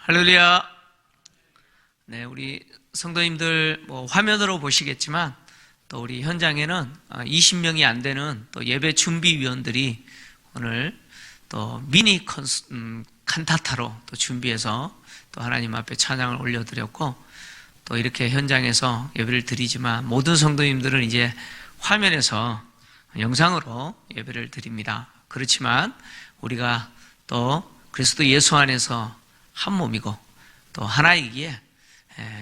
할렐루야. 네, 우리 성도님들 화면으로 보시겠지만 또 우리 현장에는 20명이 안 되는 또 예배 준비위원들이 오늘 또 미니 칸타타로 또 준비해서 또 하나님 앞에 찬양을 올려드렸고, 또 이렇게 현장에서 예배를 드리지만 모든 성도님들은 이제 화면에서 영상으로 예배를 드립니다. 그렇지만 우리가 또 그리스도 예수 안에서 한 몸이고 또 하나이기에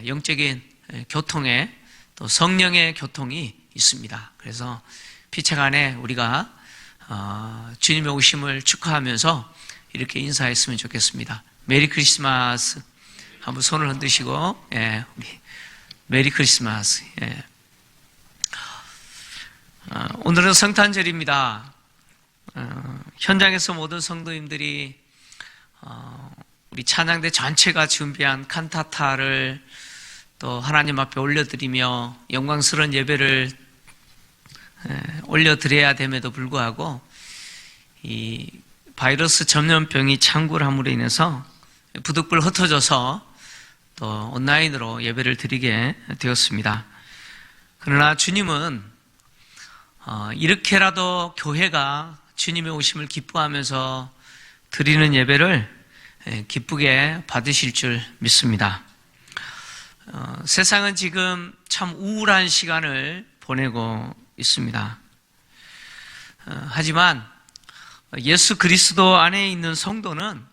영적인 교통에 또 성령의 교통이 있습니다. 그래서 피책 안에 우리가 주님의 오심을 축하하면서 이렇게 인사했으면 좋겠습니다. 메리 크리스마스. 한번 손을 흔드시고, 우리 메리 크리스마스. 오늘은 성탄절입니다. 현장에서 모든 성도님들이 우리 찬양대 전체가 준비한 칸타타를 또 하나님 앞에 올려드리며 영광스러운 예배를 올려드려야 됨에도 불구하고 이 바이러스 전염병이 창궐함으로 인해서 부득불 흩어져서 또 온라인으로 예배를 드리게 되었습니다. 그러나 주님은 이렇게라도 교회가 주님의 오심을 기뻐하면서 드리는 예배를 기쁘게 받으실 줄 믿습니다. 세상은 지금 참 우울한 시간을 보내고 있습니다. 하지만 예수 그리스도 안에 있는 성도는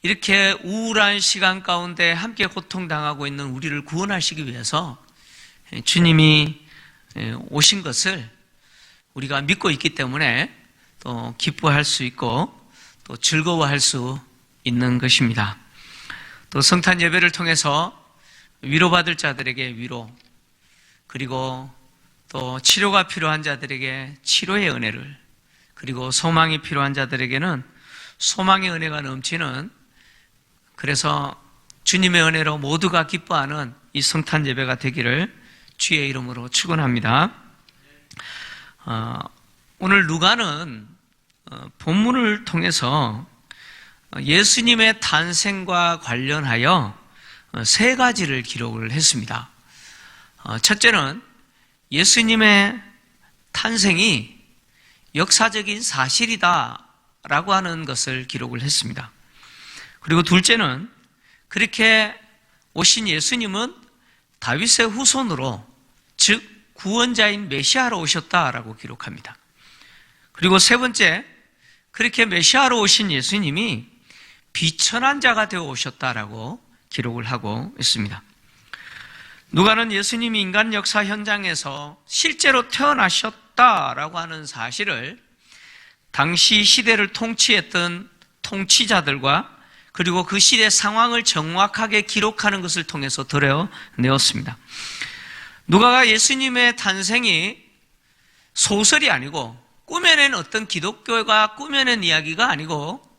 이렇게 우울한 시간 가운데 함께 고통당하고 있는 우리를 구원하시기 위해서 주님이 오신 것을 우리가 믿고 있기 때문에 또 기뻐할 수 있고 또 즐거워할 수 있는 것입니다. 또 성탄 예배를 통해서 위로받을 자들에게 위로, 그리고 또 치료가 필요한 자들에게 치료의 은혜를, 그리고 소망이 필요한 자들에게는 소망의 은혜가 넘치는, 그래서 주님의 은혜로 모두가 기뻐하는 이 성탄 예배가 되기를 주의 이름으로 축원합니다. 오늘 누가는 본문을 통해서 예수님의 탄생과 관련하여 세 가지를 기록을 했습니다. 첫째는 예수님의 탄생이 역사적인 사실이다라고 하는 것을 기록을 했습니다. 그리고 둘째는 그렇게 오신 예수님은 다윗의 후손으로, 즉 구원자인 메시아로 오셨다라고 기록합니다. 그리고 세 번째, 그렇게 메시아로 오신 예수님이 비천한 자가 되어 오셨다라고 기록을 하고 있습니다. 누가는 예수님이 인간 역사 현장에서 실제로 태어나셨다라고 하는 사실을 당시 시대를 통치했던 통치자들과 그리고 그 시대 상황을 정확하게 기록하는 것을 통해서 드러내었습니다. 누가가 예수님의 탄생이 소설이 아니고 꾸며낸 어떤 기독교가 꾸며낸 이야기가 아니고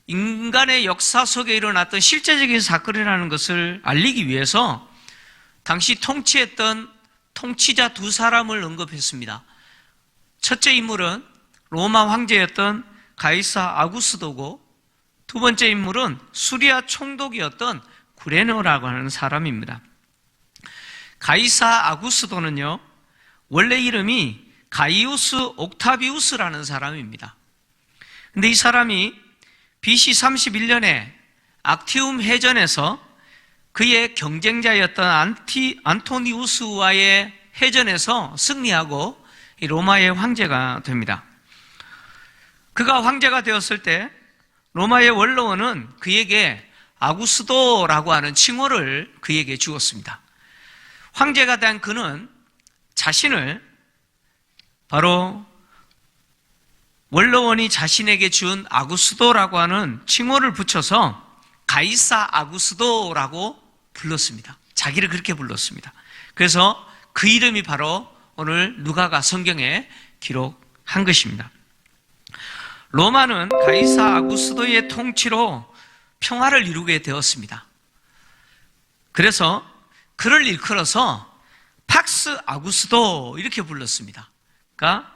인간의 역사 속에 일어났던 실제적인 사건이라는 것을 알리기 위해서 당시 통치했던 통치자 두 사람을 언급했습니다. 첫째 인물은 로마 황제였던 가이사 아구스도고, 두 번째 인물은 수리아 총독이었던 구레네오라고 하는 사람입니다. 가이사 아구스도는요, 원래 이름이 가이우스 옥타비우스라는 사람입니다. 근데 이 사람이 BC 31년에 악티움 해전에서 그의 경쟁자였던 안토니우스와의 해전에서 승리하고 로마의 황제가 됩니다. 그가 황제가 되었을 때 로마의 원로원은 그에게 아구스도라고 하는 칭호를 그에게 주었습니다. 황제가 된 그는 자신을 바로 원로원이 자신에게 준 아구스도라고 하는 칭호를 붙여서 가이사 아구스도라고 불렀습니다. 자기를 그렇게 불렀습니다. 그래서 그 이름이 바로 오늘 누가가 성경에 기록한 것입니다. 로마는 가이사 아구스도의 통치로 평화를 이루게 되었습니다. 그래서 그를 일컬어서 팍스 아구스도 이렇게 불렀습니다. 그러니까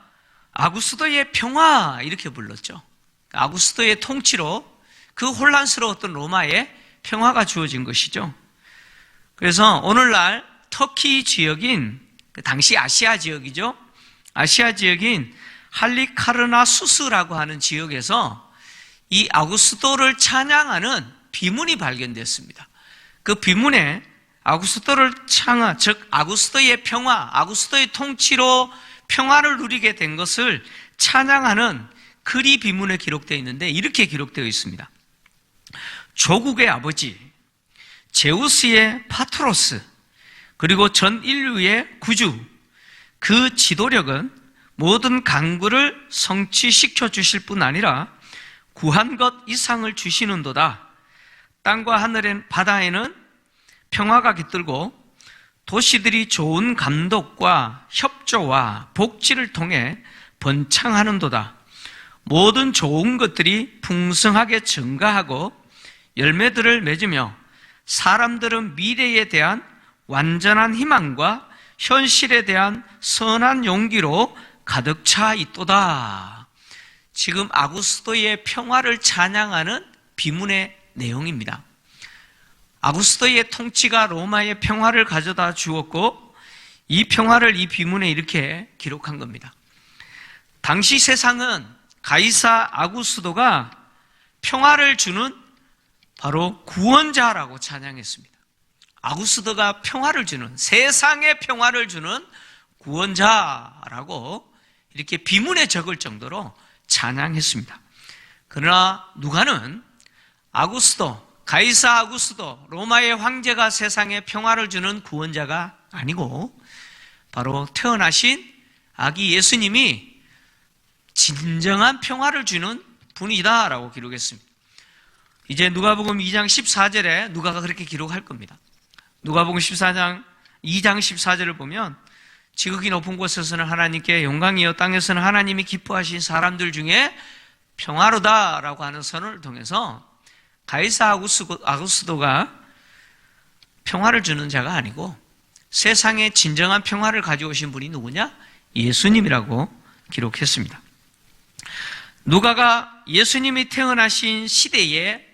아구스도의 평화 이렇게 불렀죠. 아구스도의 통치로 그 혼란스러웠던 로마에 평화가 주어진 것이죠. 그래서 오늘날 터키 지역인, 당시 아시아 지역이죠. 아시아 지역인 할리카르나수스라고 하는 지역에서 이 아구스도를 찬양하는 비문이 발견됐습니다. 그 비문에 아구스도를 즉 아구스도의 평화, 아구스도의 통치로 평화를 누리게 된 것을 찬양하는 글이 비문에 기록되어 있는데 이렇게 기록되어 있습니다. 조국의 아버지, 제우스의 파트로스, 그리고 전 인류의 구주, 그 지도력은 모든 강구를 성취시켜 주실 뿐 아니라 구한 것 이상을 주시는도다. 땅과 하늘의 바다에는 평화가 깃들고 도시들이 좋은 감독과 협조와 복지를 통해 번창하는도다. 모든 좋은 것들이 풍성하게 증가하고 열매들을 맺으며 사람들은 미래에 대한 완전한 희망과 현실에 대한 선한 용기로 가득 차 있도다. 지금 아구스도의 평화를 찬양하는 비문의 내용입니다. 아구스도의 통치가 로마의 평화를 가져다 주었고 이 평화를 이 비문에 이렇게 기록한 겁니다. 당시 세상은 가이사 아구스도가 평화를 주는 바로 구원자라고 찬양했습니다. 아구스도가 평화를 주는, 세상에 평화를 주는 구원자라고 이렇게 비문에 적을 정도로 찬양했습니다. 그러나 누가는 아구스도, 가이사 아구스도, 로마의 황제가 세상에 평화를 주는 구원자가 아니고 바로 태어나신 아기 예수님이 진정한 평화를 주는 분이다라고 기록했습니다. 이제 누가복음 2장 14절에 누가가 그렇게 기록할 겁니다. 누가복음 14장 2장 14절을 보면 지극히 높은 곳에서는 하나님께 영광이요 땅에서는 하나님이 기뻐하신 사람들 중에 평화로다라고 하는 선언을 통해서 가이사 아구스도가 평화를 주는 자가 아니고 세상에 진정한 평화를 가져오신 분이 누구냐? 예수님이라고 기록했습니다. 누가가 예수님이 태어나신 시대의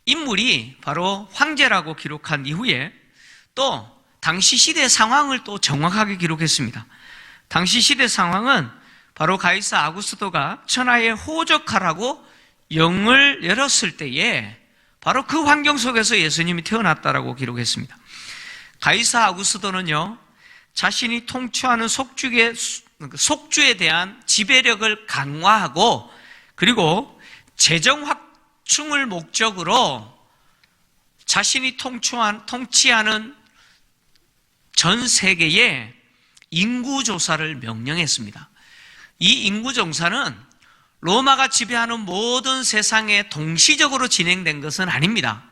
인물이 바로 황제라고 기록한 이후에 또 당시 시대 상황을 또 정확하게 기록했습니다. 당시 시대 상황은 바로 가이사 아구스도가 천하에 호적하라고 영을 열었을 때에 바로 그 환경 속에서 예수님이 태어났다라고 기록했습니다. 가이사 아구스도는요, 자신이 통치하는 속주에 대한 지배력을 강화하고 그리고 재정 확충을 목적으로 자신이 통치하는 전 세계에 인구조사를 명령했습니다. 이 인구조사는 로마가 지배하는 모든 세상에 동시적으로 진행된 것은 아닙니다.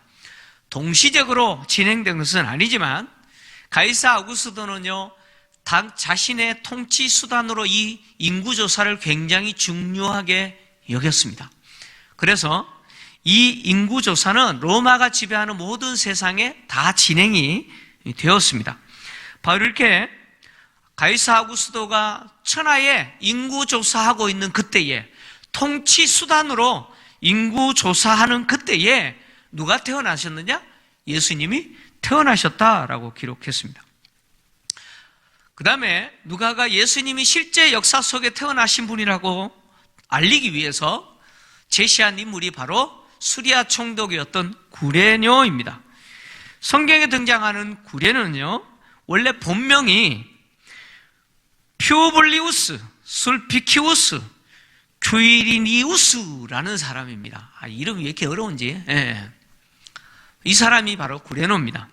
동시적으로 진행된 것은 아니지만 가이사 아구스도는요, 자신의 통치 수단으로 이 인구조사를 굉장히 중요하게 여겼습니다. 그래서 이 인구조사는 로마가 지배하는 모든 세상에 다 진행이 되었습니다. 바로 이렇게 가이사 아구스도가 천하에 인구조사하고 있는 그때에 통치 수단으로 인구조사하는 그때에 누가 태어나셨느냐? 예수님이 태어나셨다라고 기록했습니다. 그 다음에 누가가 예수님이 실제 역사 속에 태어나신 분이라고 알리기 위해서 제시한 인물이 바로 수리아 총독이었던 구레뇨입니다. 성경에 등장하는 구레뇨는요, 원래 본명이 퓨블리우스 술피키우스 퀴리니우스라는 사람입니다. 이름이 왜 이렇게 어려운지. 이 사람이 바로 구레뇨입니다.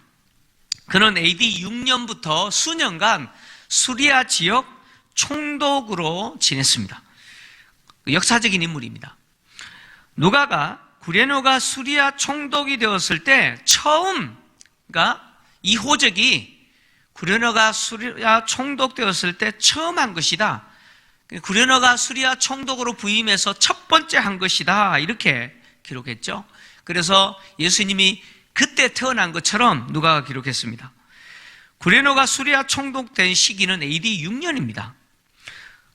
그는 AD 6년부터 수년간 수리아 지역 총독으로 지냈습니다. 역사적인 인물입니다. 누가가 구레뇨가 수리아 총독이 되었을 때 처음, 그러니까 이 호적이 구레뇨가 수리아 총독 되었을 때 처음 한 것이다. 구레뇨가 수리아 총독으로 부임해서 첫 번째 한 것이다. 이렇게 기록했죠. 그래서 예수님이 그때 태어난 것처럼 누가가 기록했습니다. 구레뇨가 수리아 총독 된 시기는 AD 6년입니다.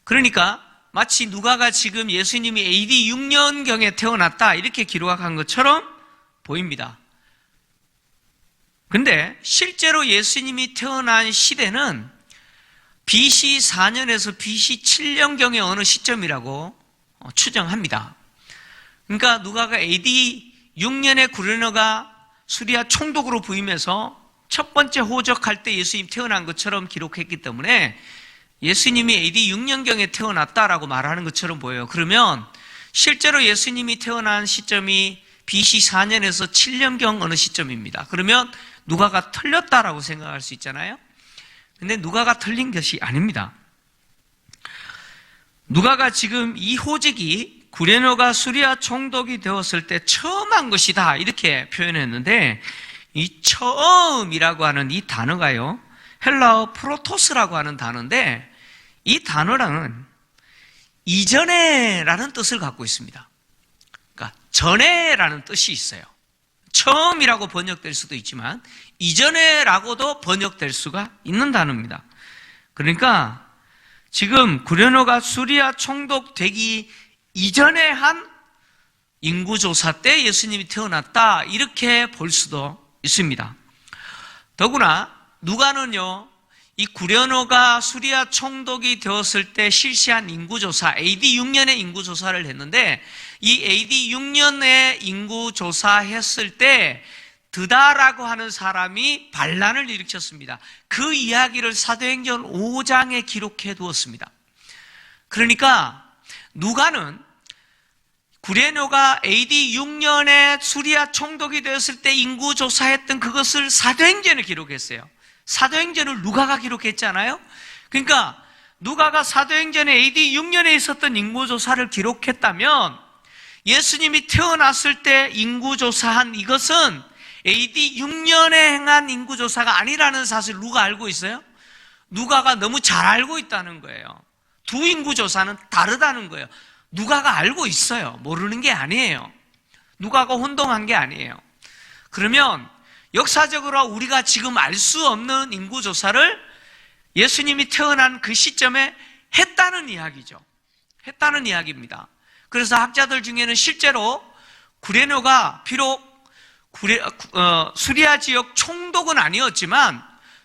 그러니까 마치 누가가 지금 예수님이 AD 6년경에 태어났다 이렇게 기록한 것처럼 보입니다. 근데 실제로 예수님이 태어난 시대는 BC 4년에서 BC 7년경의 어느 시점이라고 추정합니다. 그러니까 누가가 AD 6년에 구레네가 수리아 총독으로 부임해서 첫 번째 호적할 때 예수님 태어난 것처럼 기록했기 때문에 예수님이 AD 6년경에 태어났다라고 말하는 것처럼 보여요. 그러면 실제로 예수님이 태어난 시점이 BC 4년에서 7년경 어느 시점입니다. 그러면 누가가 틀렸다라고 생각할 수 있잖아요. 근데 누가가 틀린 것이 아닙니다. 누가가 지금 이 호직이 구레네가 수리아 총독이 되었을 때 처음 한 것이다 이렇게 표현했는데, 이 처음이라고 하는 이 단어가요, 헬라어 프로토스라고 하는 단어인데, 이 단어랑은 이전에라는 뜻을 갖고 있습니다. 그러니까 전에라는 뜻이 있어요. 처음이라고 번역될 수도 있지만 이전에라고도 번역될 수가 있는 단어입니다. 그러니까 지금 구레네가 수리아 총독 되기 이전에 한 인구조사 때 예수님이 태어났다 이렇게 볼 수도 있습니다. 더구나 누가는요, 이 구레네가 수리아 총독이 되었을 때 실시한 인구조사, AD 6년에 인구조사를 했는데, 이 AD 6년에 인구조사했을 때 드다라고 하는 사람이 반란을 일으켰습니다. 그 이야기를 사도행전 5장에 기록해 두었습니다. 그러니까 누가는 구레네가 AD 6년에 수리아 총독이 되었을 때 인구조사했던 그것을 사도행전에 기록했어요. 사도행전을 누가가 기록했잖아요. 그러니까 누가가 사도행전에 AD 6년에 있었던 인구조사를 기록했다면 예수님이 태어났을 때 인구조사한 이것은 AD 6년에 행한 인구조사가 아니라는 사실을 누가 알고 있어요? 누가가 너무 잘 알고 있다는 거예요. 두 인구조사는 다르다는 거예요. 누가가 알고 있어요. 모르는 게 아니에요. 누가가 혼동한 게 아니에요. 그러면 역사적으로 우리가 지금 알 수 없는 인구조사를 예수님이 태어난 그 시점에 했다는 이야기죠. 했다는 이야기입니다. 그래서 학자들 중에는 실제로 구레네가 비록 수리아 지역 총독은 아니었지만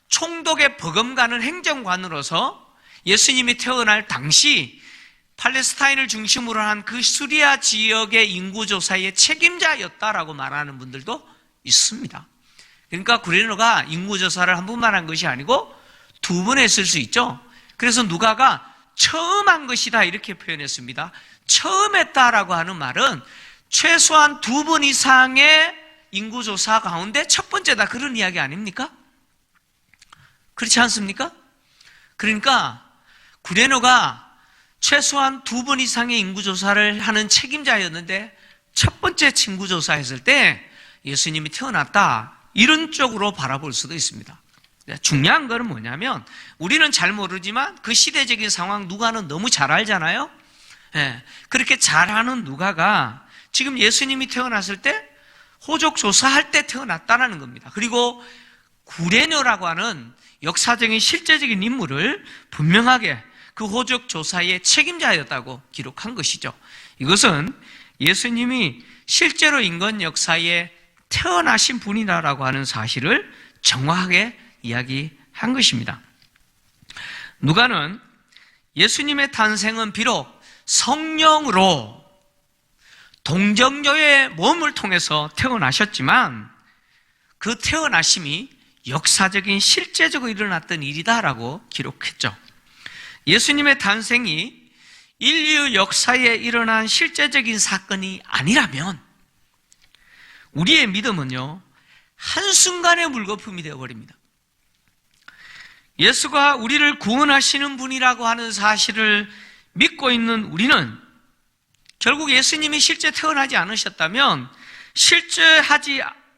총독에 버금가는 행정관으로서 예수님이 태어날 당시 팔레스타인을 중심으로 한 그 수리아 지역의 인구조사의 책임자였다라고 말하는 분들도 있습니다. 그러니까 구레네가 인구조사를 한 번만 한 것이 아니고 두 번 했을 수 있죠. 그래서 누가가 처음 한 것이다 이렇게 표현했습니다. 처음 했다라고 하는 말은 최소한 두 번 이상의 인구조사 가운데 첫 번째다, 그런 이야기 아닙니까? 그렇지 않습니까? 그러니까 구레네가 최소한 두 번 이상의 인구조사를 하는 책임자였는데 첫 번째 인구조사했을 때 예수님이 태어났다, 이런 쪽으로 바라볼 수도 있습니다. 중요한 것은 뭐냐면 우리는 잘 모르지만 그 시대적인 상황 누가는 너무 잘 알잖아요. 그렇게 잘하는 누가가 지금 예수님이 태어났을 때 호적 조사할 때 태어났다는 겁니다. 그리고 구레네라고 하는 역사적인 실제적인 인물을 분명하게 그 호적 조사의 책임자였다고 기록한 것이죠. 이것은 예수님이 실제로 인간 역사에 태어나신 분이다라고 하는 사실을 정확하게 이야기한 것입니다. 누가는 예수님의 탄생은 비록 성령으로 동정녀의 몸을 통해서 태어나셨지만 그 태어나심이 역사적인 실제적으로 일어났던 일이다라고 기록했죠. 예수님의 탄생이 인류 역사에 일어난 실제적인 사건이 아니라면 우리의 믿음은요, 한순간에 물거품이 되어버립니다. 예수가 우리를 구원하시는 분이라고 하는 사실을 믿고 있는 우리는 결국 예수님이 실제 태어나지 않으셨다면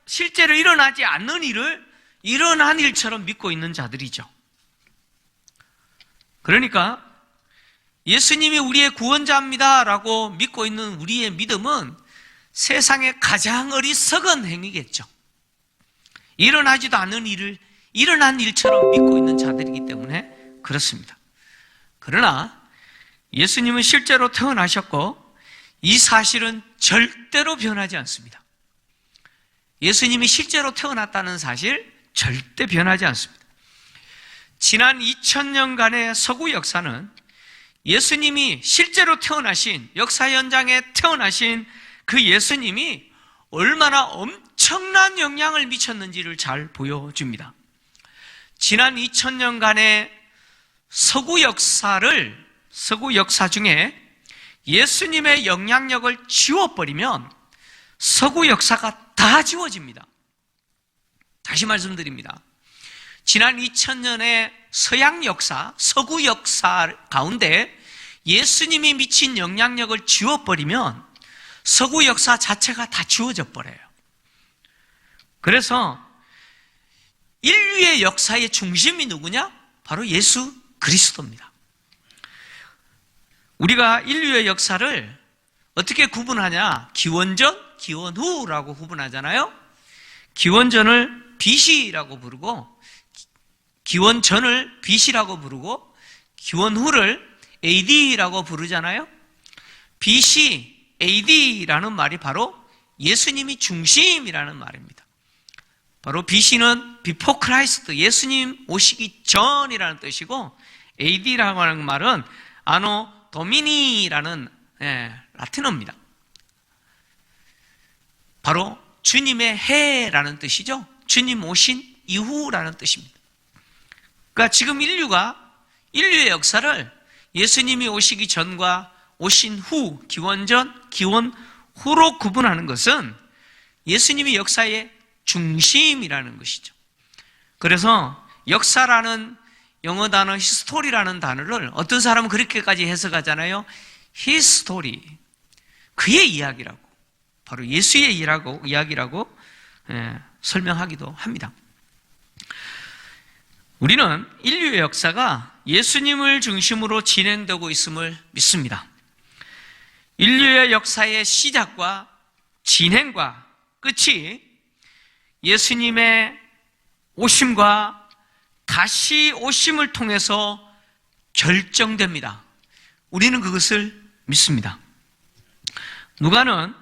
실제로 일어나지 않는 일을 일어난 일처럼 믿고 있는 자들이죠. 그러니까 예수님이 우리의 구원자입니다라고 믿고 있는 우리의 믿음은 세상의 가장 어리석은 행위겠죠. 일어나지도 않은 일을 일어난 일처럼 믿고 있는 자들이기 때문에 그렇습니다. 그러나 예수님은 실제로 태어나셨고 이 사실은 절대로 변하지 않습니다. 예수님이 실제로 태어났다는 사실 절대 변하지 않습니다. 지난 2000년간의 서구 역사는 예수님이 실제로 태어나신, 역사 현장에 태어나신 그 예수님이 얼마나 엄청난 영향을 미쳤는지를 잘 보여줍니다. 지난 2000년간의 서구 역사 중에 예수님의 영향력을 지워버리면 서구 역사가 다 지워집니다. 다시 말씀드립니다. 지난 2000년의 서양 역사, 서구 역사 가운데 예수님이 미친 영향력을 지워버리면 서구 역사 자체가 다 지워져 버려요. 그래서 인류의 역사의 중심이 누구냐? 바로 예수 그리스도입니다. 우리가 인류의 역사를 어떻게 구분하냐? 기원전, 기원후라고 구분하잖아요. 기원전을 BC라고 부르고, 기원전을 BC라고 부르고, 기원후를 AD라고 부르잖아요. BC, AD라는 말이 바로 예수님이 중심이라는 말입니다. 바로 BC는 Before Christ, 예수님 오시기 전이라는 뜻이고, AD라고 하는 말은 아노 도미니라는 라틴어입니다. 바로 주님의 해라는 뜻이죠. 주님 오신 이후라는 뜻입니다. 그러니까 지금 인류의 역사를 예수님이 오시기 전과 오신 후, 기원전, 기원후로 구분하는 것은 예수님이 역사의 중심이라는 것이죠. 그래서 역사라는 영어 단어 히스토리라는 단어를 어떤 사람은 그렇게까지 해석하잖아요. 히스토리, 그의 이야기라고, 바로 예수의 이야기라고 설명하기도 합니다. 우리는 인류의 역사가 예수님을 중심으로 진행되고 있음을 믿습니다. 인류의 역사의 시작과 진행과 끝이 예수님의 오심과 다시 오심을 통해서 결정됩니다. 우리는 그것을 믿습니다. 누가는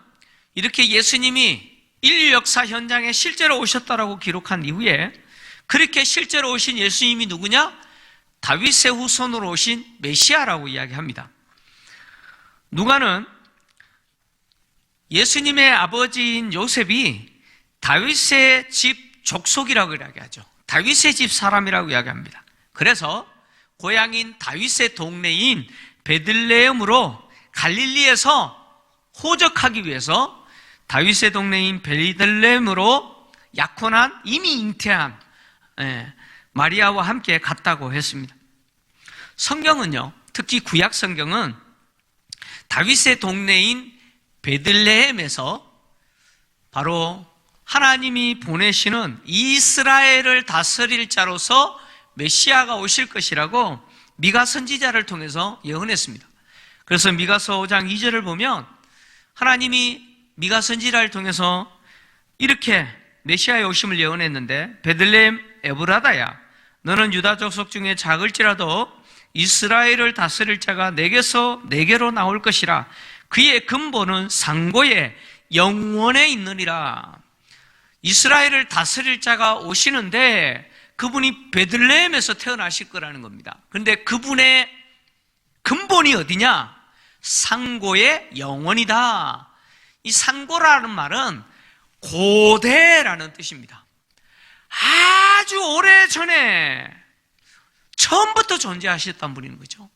이렇게 예수님이 인류 역사 현장에 실제로 오셨다라고 기록한 이후에 그렇게 실제로 오신 예수님이 누구냐? 다윗의 후손으로 오신 메시아라고 이야기합니다. 누가는 예수님의 아버지인 요셉이 다윗의 집 족속이라고 이야기하죠. 다윗의 집 사람이라고 이야기합니다. 그래서 고향인 다윗의 동네인 베들레헴으로 갈릴리에서 호적하기 위해서 다윗의 동네인 베들레헴으로 약혼한, 이미 잉태한 마리아와 함께 갔다고 했습니다. 성경은요, 특히 구약 성경은 다윗의 동네인 베들레헴에서 바로 하나님이 보내시는 이스라엘을 다스릴 자로서 메시아가 오실 것이라고 미가 선지자를 통해서 예언했습니다. 그래서 미가서 5장 2절을 보면 하나님이 미가 선지자를 통해서 이렇게 메시아의 오심을 예언했는데, 베들레헴 에브라다야, 너는 유다 족속 중에 작을지라도 이스라엘을 다스릴 자가 내게로 나올 것이라. 그의 근본은 상고의 영원에 있느니라. 이스라엘을 다스릴 자가 오시는데 그분이 베들레헴에서 태어나실 거라는 겁니다. 그런데 그분의 근본이 어디냐? 상고의 영원이다. 이 상고라는 말은 고대라는 뜻입니다. 아주 오래전에 처음부터 존재하셨던 분인 거죠.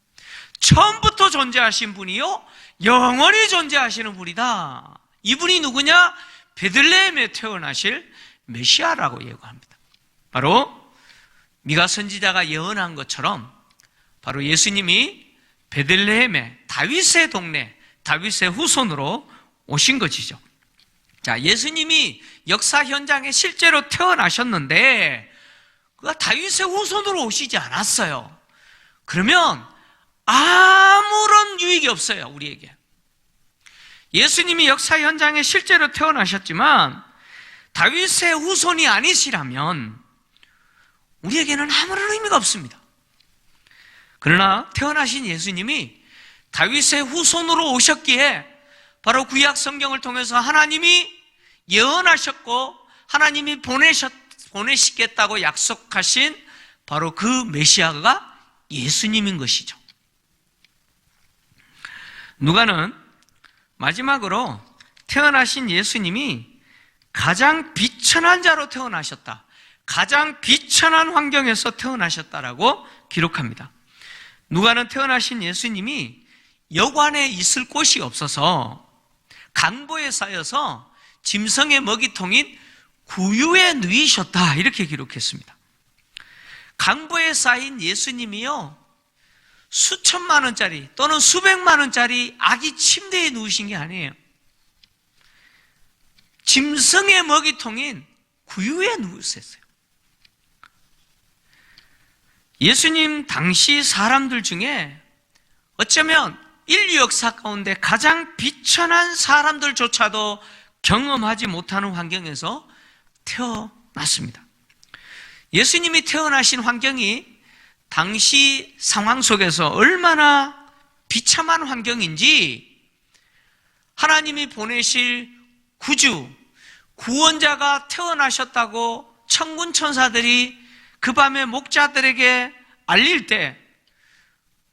처음부터 존재하신 분이요, 영원히 존재하시는 분이다. 이분이 누구냐? 베들레헴에 태어나실 메시아라고 예고합니다. 바로 미가 선지자가 예언한 것처럼 바로 예수님이 베들레헴의 다윗의 동네, 다윗의 후손으로 오신 것이죠. 자, 예수님이 역사 현장에 실제로 태어나셨는데 그가 다윗의 후손으로 오시지 않았어요. 그러면 아무런 유익이 없어요, 우리에게. 예수님이 역사 현장에 실제로 태어나셨지만 다윗의 후손이 아니시라면 우리에게는 아무런 의미가 없습니다. 그러나 태어나신 예수님이 다윗의 후손으로 오셨기에 바로 구약 성경을 통해서 하나님이 예언하셨고 하나님이 보내시겠다고 약속하신 바로 그 메시아가 예수님인 것이죠. 누가는 마지막으로 태어나신 예수님이 가장 비천한 자로 태어나셨다, 가장 비천한 환경에서 태어나셨다라고 기록합니다. 누가는 태어나신 예수님이 여관에 있을 곳이 없어서 강보에 쌓여서 짐승의 먹이통인 구유에 누이셨다, 이렇게 기록했습니다. 강보에 쌓인 예수님이요, 수천만 원짜리 또는 수백만 원짜리 아기 침대에 누우신 게 아니에요. 짐승의 먹이통인 구유에 누우셨어요. 예수님 당시 사람들 중에 어쩌면 인류 역사 가운데 가장 비천한 사람들조차도 경험하지 못하는 환경에서 태어났습니다. 예수님이 태어나신 환경이 당시 상황 속에서 얼마나 비참한 환경인지 하나님이 보내실 구주, 구원자가 태어나셨다고 천군 천사들이 그 밤에 목자들에게 알릴 때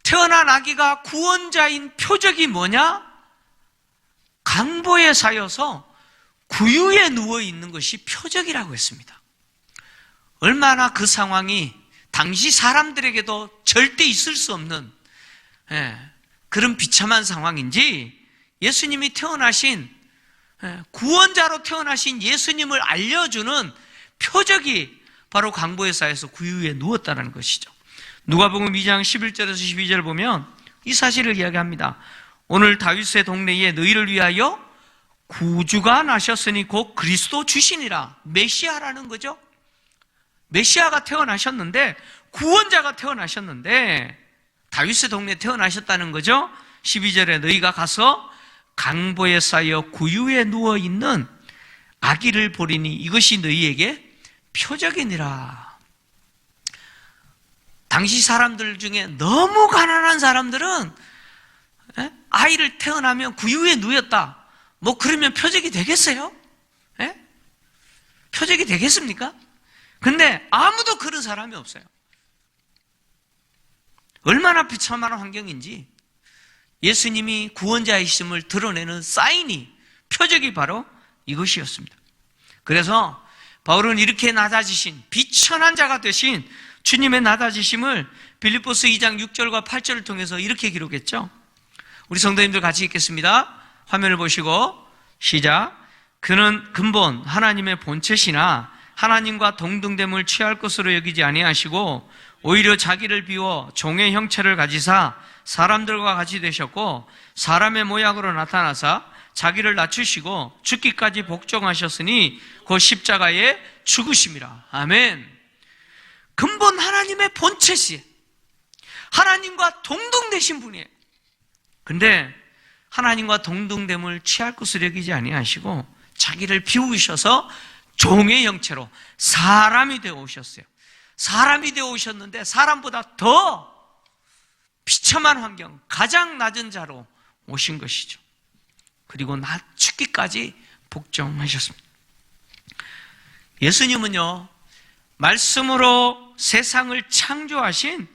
태어난 아기가 구원자인 표적이 뭐냐? 강보에 쌓여서 구유에 누워 있는 것이 표적이라고 했습니다. 얼마나 그 상황이 당시 사람들에게도 절대 있을 수 없는 그런 비참한 상황인지 예수님이 태어나신, 구원자로 태어나신 예수님을 알려주는 표적이 바로 강보에 쌓여서 구유에 누웠다는 것이죠. 누가복음 2장 11절에서 12절을 보면 이 사실을 이야기합니다. 오늘 다윗의 동네에 너희를 위하여 구주가 나셨으니 곧 그리스도 주시니라. 메시아라는 거죠. 메시아가 태어나셨는데, 구원자가 태어나셨는데 다윗의 동네에 태어나셨다는 거죠. 12절에 너희가 가서 강보에 쌓여 구유에 누워있는 아기를 보리니 이것이 너희에게 표적이니라. 당시 사람들 중에 너무 가난한 사람들은 아이를 태어나면 구유에 누웠다, 뭐 그러면 표적이 되겠어요? 표적이 되겠습니까? 근데 아무도 그런 사람이 없어요. 얼마나 비참한 환경인지 예수님이 구원자이심을 드러내는 사인이, 표적이 바로 이것이었습니다. 그래서 바울은 이렇게 낮아지신, 비천한 자가 되신 주님의 낮아지심을 빌립보서 2장 6절과 8절을 통해서 이렇게 기록했죠. 우리 성도님들 같이 읽겠습니다. 화면을 보시고 시작. 그는 근본 하나님의 본체시나 하나님과 동등됨을 취할 것으로 여기지 아니하시고 오히려 자기를 비워 종의 형체를 가지사 사람들과 같이 되셨고 사람의 모양으로 나타나사 자기를 낮추시고 죽기까지 복종하셨으니 그 십자가에 죽으심이라. 아멘. 근본 하나님의 본체시, 하나님과 동등되신 분이에요. 근데 하나님과 동등됨을 취할 것으로 여기지 아니하시고 자기를 비우셔서 종의 형체로 사람이 되어 오셨어요. 사람이 되어 오셨는데 사람보다 더 비참한 환경, 가장 낮은 자로 오신 것이죠. 그리고 죽기까지 복종하셨습니다. 예수님은요, 말씀으로 세상을 창조하신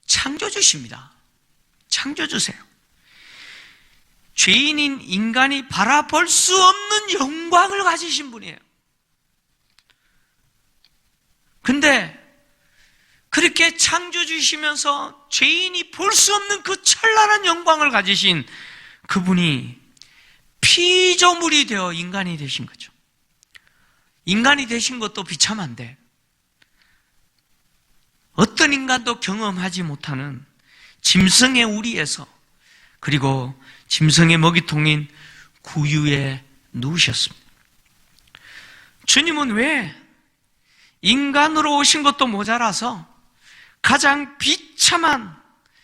창조주십니다. 창조주세요. 죄인인 인간이 바라볼 수 없는 영광을 가지신 분이에요. 근데 그렇게 창조주시면서 죄인이 볼 수 없는 그 찬란한 영광을 가지신 그분이 피조물이 되어 인간이 되신 거죠. 인간이 되신 것도 비참한데 어떤 인간도 경험하지 못하는 짐승의 우리에서, 그리고 짐승의 먹이통인 구유에 누우셨습니다. 주님은 왜 인간으로 오신 것도 모자라서 가장 비참한,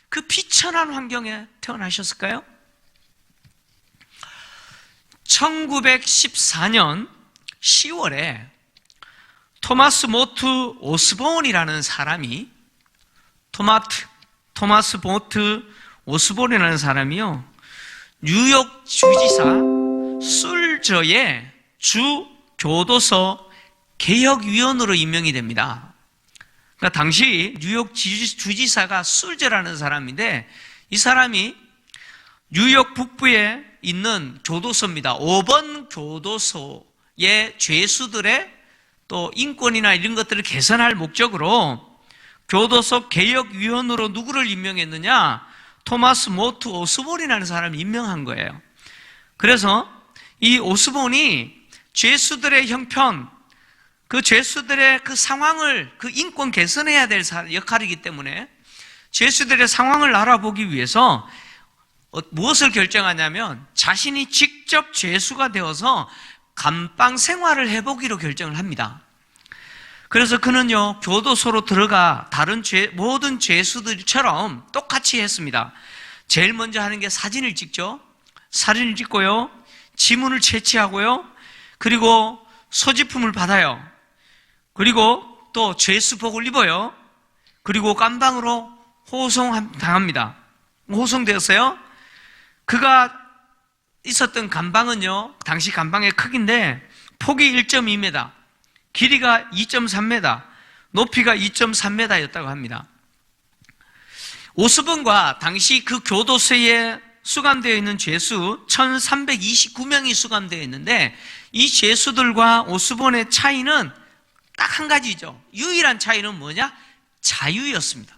그 비천한 환경에 태어나셨을까요? 1914년 10월에 토마스 모트 오스본이라는 사람이, 토마스 모트 오스본이라는 사람이요, 뉴욕 주지사 술저의 주 교도소 개혁위원으로 임명이 됩니다. 그러니까 당시 뉴욕 주지사가 술제라는 사람인데, 이 사람이 뉴욕 북부에 있는 교도소입니다. 5번 교도소의 죄수들의 또 인권이나 이런 것들을 개선할 목적으로 교도소 개혁위원으로 누구를 임명했느냐? 토마스 모트 오스본이라는 사람을 임명한 거예요. 그래서 이 오스본이 죄수들의 형편, 그 죄수들의 그 상황을, 그 인권 개선해야 될 역할이기 때문에 죄수들의 상황을 알아보기 위해서 무엇을 결정하냐면 자신이 직접 죄수가 되어서 감방 생활을 해보기로 결정을 합니다. 그래서 그는요, 교도소로 들어가 다른 모든 죄수들처럼 똑같이 했습니다. 제일 먼저 하는 게 사진을 찍죠. 사진을 찍고요, 지문을 채취하고요, 그리고 소지품을 받아요. 그리고 또 죄수복을 입어요. 그리고 감방으로 호송당합니다. 호송되었어요. 그가 있었던 감방은요, 당시 감방의 크기인데 폭이 1.2m, 길이가 2.3m, 높이가 2.3m였다고 합니다. 오스본과 당시 그 교도소에 수감되어 있는 죄수 1329명이 수감되어 있는데, 이 죄수들과 오스본의 차이는 딱 한 가지죠. 유일한 차이는 뭐냐? 자유였습니다.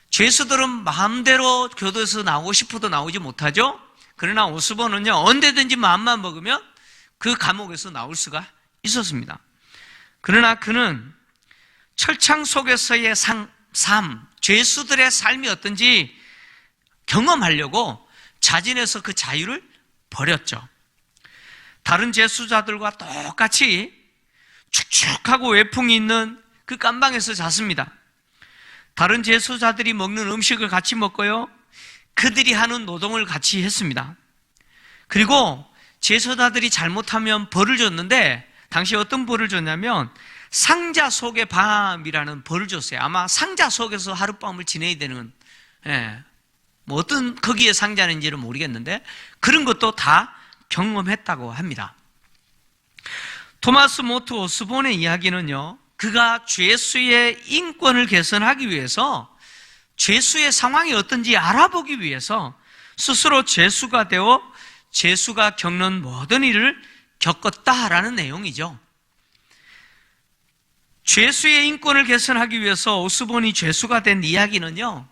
죄수들은 마음대로 교도소에서 나오고 싶어도 나오지 못하죠. 그러나 오스본은요, 언제든지 마음만 먹으면 그 감옥에서 나올 수가 있었습니다. 그러나 그는 철창 속에서의 삶, 죄수들의 삶이 어떤지 경험하려고 자진해서 그 자유를 버렸죠. 다른 죄수자들과 똑같이 축축하고 외풍이 있는 그 감방에서 잤습니다. 다른 죄수자들이 먹는 음식을 같이 먹고요, 그들이 하는 노동을 같이 했습니다. 그리고 죄수자들이 잘못하면 벌을 줬는데, 당시 어떤 벌을 줬냐면 상자 속의 밤이라는 벌을 줬어요. 아마 상자 속에서 하룻밤을 지내야 되는, 뭐 어떤 크기의 상자인지는 모르겠는데 그런 것도 다 경험했다고 합니다. 토마스 모트 오스본의 이야기는요, 그가 죄수의 인권을 개선하기 위해서 죄수의 상황이 어떤지 알아보기 위해서 스스로 죄수가 되어 죄수가 겪는 모든 일을 겪었다라는 내용이죠. 죄수의 인권을 개선하기 위해서 오스본이 죄수가 된 이야기는요,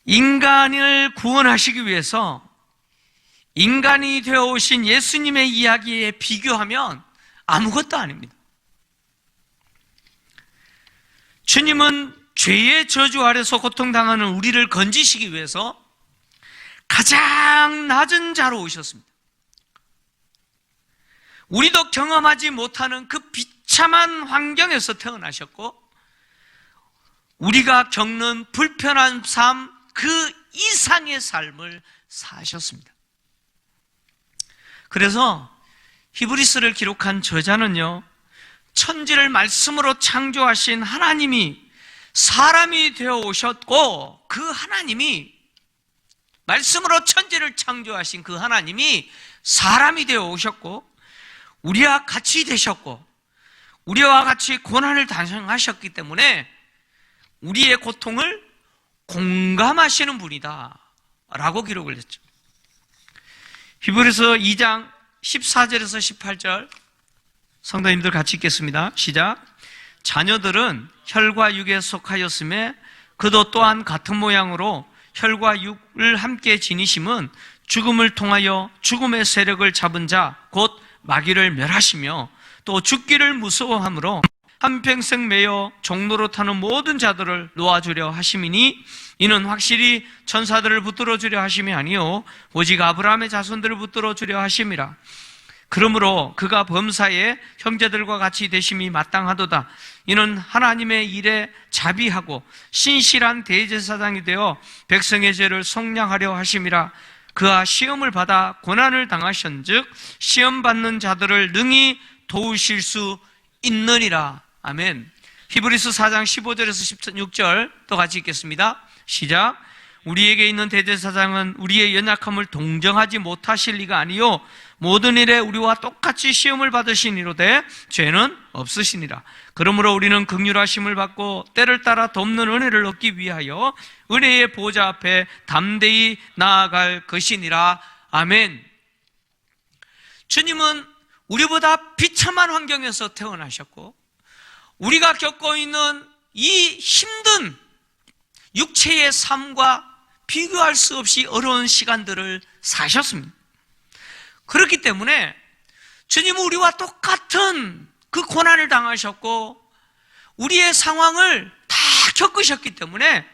인간을 구원하시기 위해서 인간이 되어 오신 예수님의 이야기에 비교하면 아무것도 아닙니다. 주님은 죄의 저주 아래서 고통당하는 우리를 건지시기 위해서 가장 낮은 자로 오셨습니다. 우리도 경험하지 못하는 그 비참한 환경에서 태어나셨고, 우리가 겪는 불편한 삶 그 이상의 삶을 사셨습니다. 그래서 히브리서를 기록한 저자는요, 천지를 말씀으로 창조하신 하나님이 사람이 되어 오셨고, 그 하나님이 말씀으로 천지를 창조하신 그 하나님이 사람이 되어 오셨고, 우리와 같이 되셨고, 우리와 같이 고난을 당하셨기 때문에 우리의 고통을 공감하시는 분이다 라고 기록을 했죠. 히브리서 2장 14절에서 18절 성도님들 같이 읽겠습니다. 시작. 자녀들은 혈과 육에 속하였음에 그도 또한 같은 모양으로 혈과 육을 함께 지니심은 죽음을 통하여 죽음의 세력을 잡은 자 곧 마귀를 멸하시며 또 죽기를 무서워함으로 한평생 매여 종로로 타는 모든 자들을 놓아주려 하심이니, 이는 확실히 천사들을 붙들어 주려 하심이 아니요 오직 아브라함의 자손들을 붙들어 주려 하심이라. 그러므로 그가 범사에 형제들과 같이 되심이 마땅하도다. 이는 하나님의 일에 자비하고 신실한 대제사장이 되어 백성의 죄를 속량하려 하심이라. 그가 시험을 받아 고난을 당하신즉 시험 받는 자들을 능히 도우실 수 있느니라. 아멘. 히브리서 4장 15절에서 16절 또 같이 읽겠습니다. 시작. 우리에게 있는 대제사장은 우리의 연약함을 동정하지 못하실 리가 아니요 모든 일에 우리와 똑같이 시험을 받으시니로되 죄는 없으시니라. 그러므로 우리는 긍휼하심을 받고 때를 따라 돕는 은혜를 얻기 위하여 은혜의 보좌 앞에 담대히 나아갈 것이니라. 아멘. 주님은 우리보다 비참한 환경에서 태어나셨고 우리가 겪고 있는 이 힘든 육체의 삶과 비교할 수 없이 어려운 시간들을 사셨습니다. 그렇기 때문에 주님은 우리와 똑같은 그 고난을 당하셨고 우리의 상황을 다 겪으셨기 때문에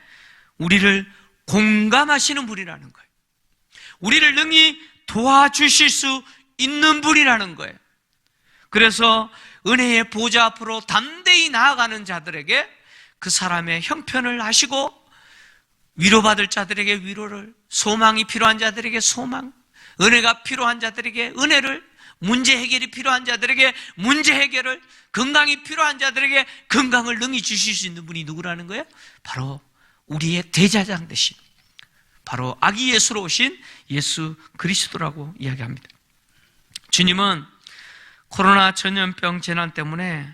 우리를 공감하시는 분이라는 거예요. 우리를 능히 도와주실 수 있는 분이라는 거예요. 그래서 은혜의 보좌 앞으로 담대히 나아가는 자들에게 그 사람의 형편을 아시고 위로받을 자들에게 위로를, 소망이 필요한 자들에게 소망, 은혜가 필요한 자들에게 은혜를, 문제 해결이 필요한 자들에게 문제 해결을, 건강이 필요한 자들에게 건강을 능히 주실 수 있는 분이 누구라는 거예요? 바로 우리의 대제사장 되신, 바로 아기 예수로 오신 예수 그리스도라고 이야기합니다. 주님은 코로나 전염병 재난 때문에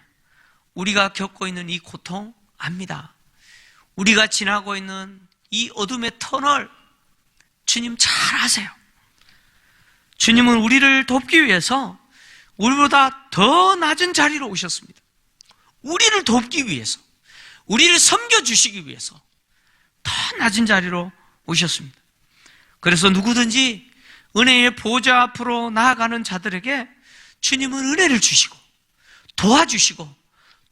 우리가 겪고 있는 이 고통 압니다. 우리가 지나고 있는 이 어둠의 터널 주님 잘 아세요. 주님은 우리를 돕기 위해서 우리보다 더 낮은 자리로 오셨습니다. 우리를 돕기 위해서, 우리를 섬겨주시기 위해서 더 낮은 자리로 오셨습니다. 그래서 누구든지 은혜의 보좌 앞으로 나아가는 자들에게 주님은 은혜를 주시고 도와주시고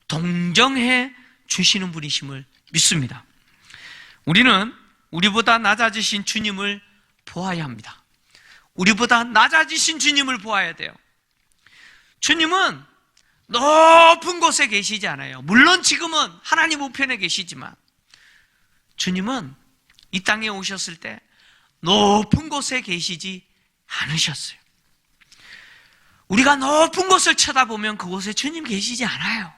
동정해 주시는 분이심을 믿습니다. 우리는 우리보다 낮아지신 주님을 보아야 합니다. 우리보다 낮아지신 주님을 보아야 돼요. 주님은 높은 곳에 계시지 않아요. 물론 지금은 하나님 우편에 계시지만 주님은 이 땅에 오셨을 때 높은 곳에 계시지 않으셨어요. 우리가 높은 곳을 쳐다보면 그곳에 주님 계시지 않아요.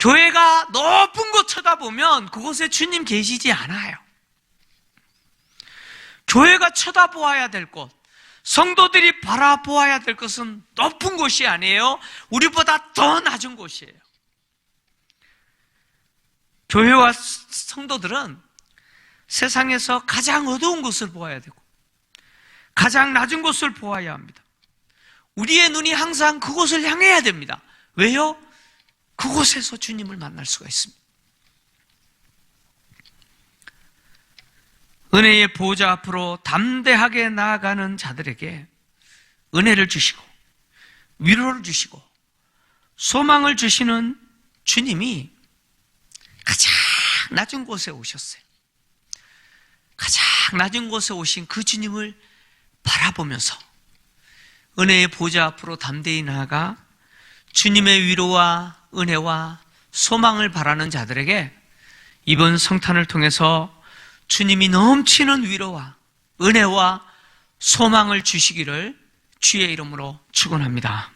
교회가 높은 곳 쳐다보면 그곳에 주님 계시지 않아요. 교회가 쳐다보아야 될 곳, 성도들이 바라보아야 될 것은 높은 곳이 아니에요. 우리보다 더 낮은 곳이에요. 교회와 성도들은 세상에서 가장 어두운 곳을 보아야 되고 가장 낮은 곳을 보아야 합니다. 우리의 눈이 항상 그곳을 향해야 됩니다. 왜요? 그곳에서 주님을 만날 수가 있습니다. 은혜의 보좌 앞으로 담대하게 나아가는 자들에게 은혜를 주시고 위로를 주시고 소망을 주시는 주님이 가장 낮은 곳에 오셨어요. 가장 낮은 곳에 오신 그 주님을 바라보면서 은혜의 보좌 앞으로 담대히 나아가 주님의 위로와 은혜와 소망을 바라는 자들에게 이번 성탄을 통해서 주님이 넘치는 위로와 은혜와 소망을 주시기를 주의 이름으로 축원합니다.